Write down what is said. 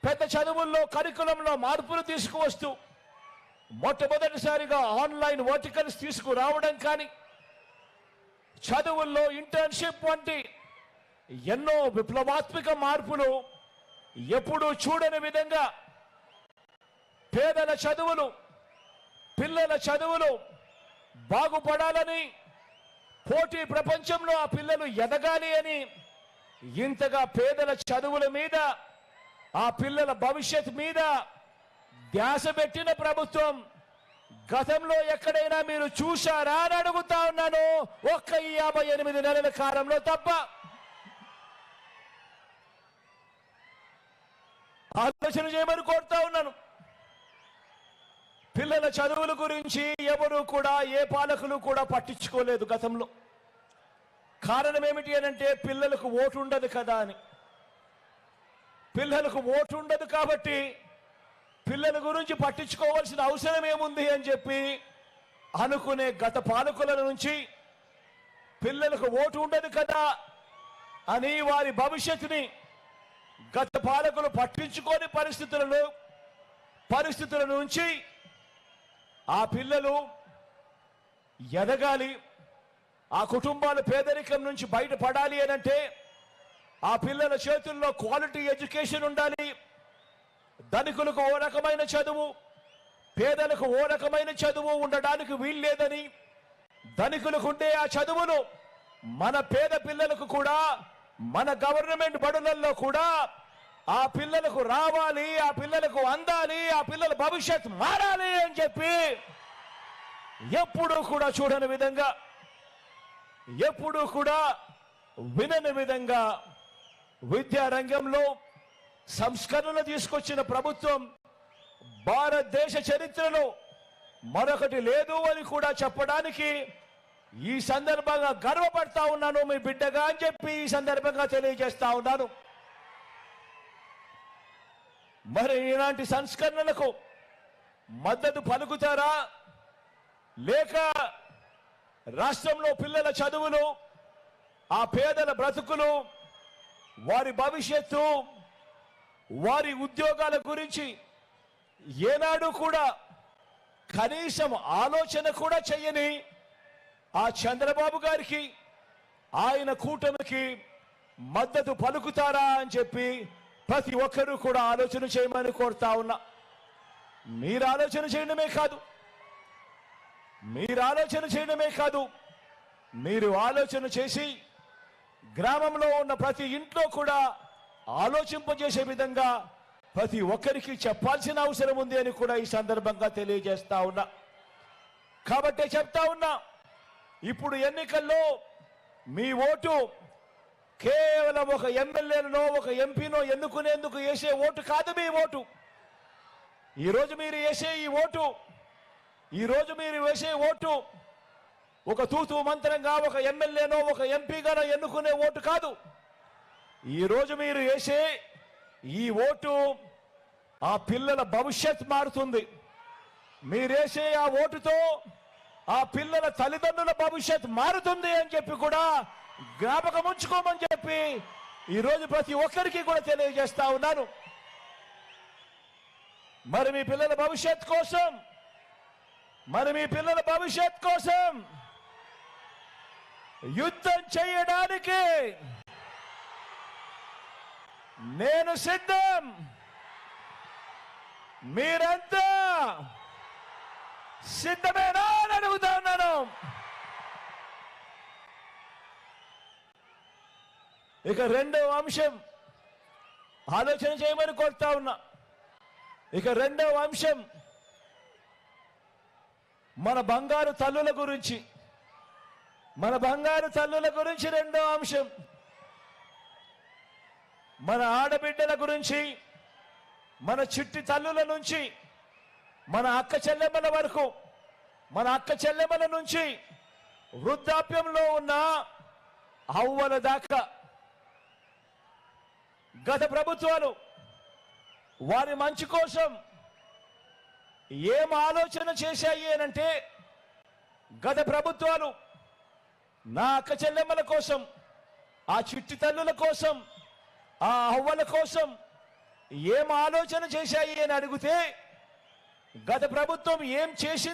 పెద్ద చదువుల్లో కరికులంలో మార్పులు తీసుకువస్తూ మొట్టమొదటిసారిగా ఆన్లైన్ వర్టికల్స్ తీసుకురావడం కానీ, చదువుల్లో ఇంటర్న్షిప్ వంటి ఎన్నో విప్లవాత్మక మార్పులు ఎప్పుడూ చూడని విధంగా పేదల చదువులు, పిల్లల చదువులు బాగుపడాలని, పోటీ ప్రపంచంలో ఆ పిల్లలు ఎదగాలి అని ఇంతగా పేదల చదువుల మీద, ఆ పిల్లల భవిష్యత్ మీద ధ్యాస పెట్టిన ప్రభుత్వం గతంలో ఎక్కడైనా మీరు చూశారా అని అడుగుతా ఉన్నాను. ఒక్క 58 నెలల కాలంలో తప్ప. ఆలోచన చేయమని కోరుతా ఉన్నాను. పిల్లల చదువుల గురించి ఎవరు కూడా, ఏ పాలకులు కూడా పట్టించుకోలేదు గతంలో. కారణం ఏమిటి అనంటే పిల్లలకు ఓటు ఉండదు కదా అని. పిల్లలకు ఓటు ఉండదు కాబట్టి పిల్లల గురించి పట్టించుకోవాల్సిన అవసరం ఏముంది అని చెప్పి అనుకునే గత పాలకుల నుంచి, పిల్లలకు ఓటు ఉండదు కదా అని వారి భవిష్యత్తుని గత పాలకులు పట్టించుకోని పరిస్థితుల నుంచి ఆ పిల్లలు ఎదగాలి, ఆ కుటుంబాల పేదరికం నుంచి బయటపడాలి అనంటే ఆ పిల్లల చేతుల్లో క్వాలిటీ ఎడ్యుకేషన్ ఉండాలి. ధనికులకు ఓ రకమైన చదువు, పేదలకు ఓ రకమైన చదువు ఉండడానికి వీల్లేదని, ధనికులకు ఉండే ఆ చదువులు మన పేద పిల్లలకు కూడా, మన గవర్నమెంట్ బడులలో కూడా ఆ పిల్లలకు రావాలి, ఆ పిల్లలకు అందాలి, ఆ పిల్లల భవిష్యత్ మారాలి అని చెప్పి ఎప్పుడూ కూడా చూడని విధంగా, ఎప్పుడూ కూడా వినని విధంగా విద్యారంగంలో సంస్కరణలు తీసుకొచ్చిన ప్రభుత్వం భారతదేశ చరిత్రలో మరొకటి లేదు అని కూడా చెప్పడానికి ఈ సందర్భంగా గర్వపడతా ఉన్నాను, మీ బిడ్డగా అని చెప్పి ఈ సందర్భంగా తెలియజేస్తా ఉన్నాను. మరి ఇలాంటి సంస్కరణలకు మద్దతు పలుకుతారా, లేక రాష్ట్రంలో పిల్లల చదువులు, ఆ పేదల బ్రతుకులు, వారి భవిష్యత్తు, వారి ఉద్యోగాల గురించి ఏనాడు కూడా కనీసం ఆలోచన కూడా చేయని ఆ చంద్రబాబు గారికి, ఆయన కూటమికి మద్దతు పలుకుతారా అని చెప్పి ప్రతి ఒక్కరూ కూడా ఆలోచన చేయమని కోరుతా ఉన్నా. మీరు ఆలోచన చేయడమే కాదు, మీరు ఆలోచన చేసి గ్రామంలో ఉన్న ప్రతి ఇంట్లో కూడా ఆలోచింపజేసే విధంగా ప్రతి ఒక్కరికి చెప్పాల్సిన అవసరం ఉంది అని కూడా ఈ సందర్భంగా తెలియజేస్తా ఉన్నా. కాబట్టే చెప్తా ఉన్నా, ఇప్పుడు ఎన్నికల్లో మీ ఓటు కేవలం ఒక ఎమ్మెల్యేనో ఒక ఎంపీనో ఎన్నుకునేందుకు వేసే ఓటు కాదు. మీ ఓటు ఈరోజు మీరు వేసే ఓటు ఒక తూతూ మంత్రంగా ఒక ఎమ్మెల్యేనో ఒక ఎంపీగానో ఎన్నుకునే ఓటు కాదు. ఈరోజు మీరు వేసే ఈ ఓటు ఆ పిల్లల భవిష్యత్ మారుతుంది. మీరేసే ఆ ఓటుతో ఆ పిల్లల తల్లిదండ్రుల భవిష్యత్ మారుతుంది అని చెప్పి కూడా జ్ఞాపకం ఉంచుకోమని చెప్పి ఈరోజు ప్రతి ఒక్కరికి కూడా తెలియజేస్తా ఉన్నాను. మరి మీ పిల్లల భవిష్యత్ కోసం యుద్ధం చేయడానికి నేను సిద్ధం. మీరంతా సిద్ధమేనా అని అడుగుతా ఉన్నాను. ఇక రెండవ అంశం ఆలోచన చేయమని కోరుతా ఉన్నా. ఇక రెండవ అంశం మన బంగారు తల్లుల గురించి. రెండవ అంశం మన ఆడబిడ్డల గురించి, మన చిట్టి తల్లుల నుంచి మన అక్క చెల్లెమ్మల వరకు, మన అక్క చెల్లెమ్మల నుంచి వృద్ధాప్యంలో ఉన్న అవ్వల దాకా గత ప్రభుత్వాలు వారి మంచి కోసం ఏం ఆలోచన చేశాయి అనంటే, గత ప్రభుత్వాలు నా అక్క చెల్లెమ్మల కోసం, ఆ చిట్టి తల్లుల కోసం, ఆ అవ్వల కోసం ఏం ఆలోచన చేశాయి అని అడిగితే గత ప్రభుత్వం ఏం చేసింది